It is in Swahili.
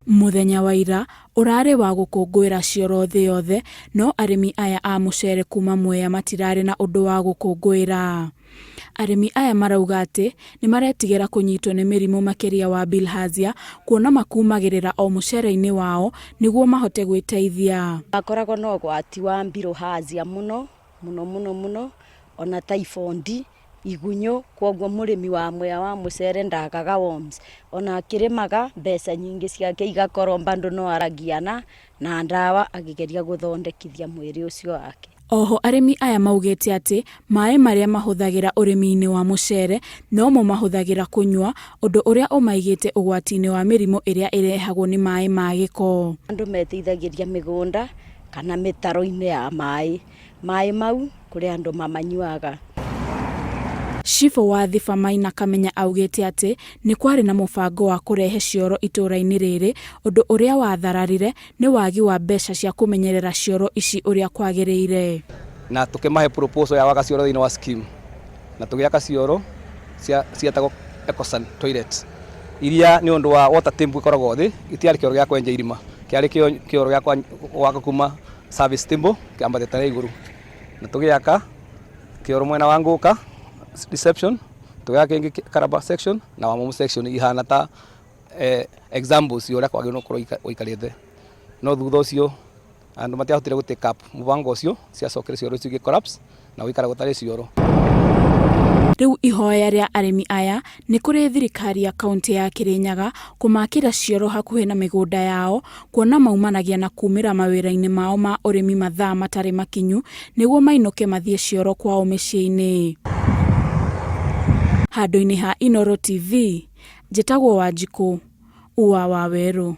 Muthenya wa ira urare wa gukungwira cioro thi yothe, no arimi aya a mucere kuma Mwea matirari na undu wa gukungwira. Arimi aya marauga ati ni maretigira kunyitwo ni mirimu makiria wa bilharzia, kuona makumagirira o mucere-ini wao niguo mahote gwiteithia. Akoragwo no gwati wa bilharzia muno ona typhoid igunyo, kwoguo murimi wa Mwea wa mucere ndagaga worms, ona akirimaga mbeca nyingi ciake igakorwo bandu no aragiana na ndawa agigeria guthondekithia mwiri ucio wake. Oho arimi aya maugite ati mai maria mahuthagira urimi-ini wa mucere no mo mahuthagira kunywa, undu uria umaigite ugwati-ini wa mirimu iria irehagwo ni mai ma giko. Andu meteithagiria migunda kana mitaro-ini ya mai mau kuri andu mamanyuaga. Shifo wa Thiba Maina Kamenya augite ati ni kwari na mubango wa kurehe cioro itura-ini riri, undu uria wathararire ni wagi wa mbeca cia kumenyerera cioro ici uria kwagiriire. Na tukimahe proposal ya waka cioro thiini wa scheme, na tugiaka cioro cietagwo ecosan toilet iria ni undu wa water temple ikoragwo thi, itiari kioro gia kwenja irima, kiari kioro gia gwaka kuma service temple kiambatite na iguru, na tugiaka kioro mwena wa Nguka reception, tugiaka kingi Karaba section na Wamumu section ihana ta examples uria kwagirwo korwo ikarite. No thutha ucio andu matiahotire gutake up mubango ucio ciacokire cioro icio collapse na wikara gutari cioro. Riu ihoya ria arimi aya ni kuri thirikari ya kaunti ya Kirinyaga kumakira cioro hakuhi na migunda yao, kuona maumanagia na kumira mawira-ini mao ma urimi mathaa matari makinyu niguo mainuke mathie cioro kwao micii-ini. Handu-ini ha Inooro TV, njitagwo Wanjiku Ua Waweru.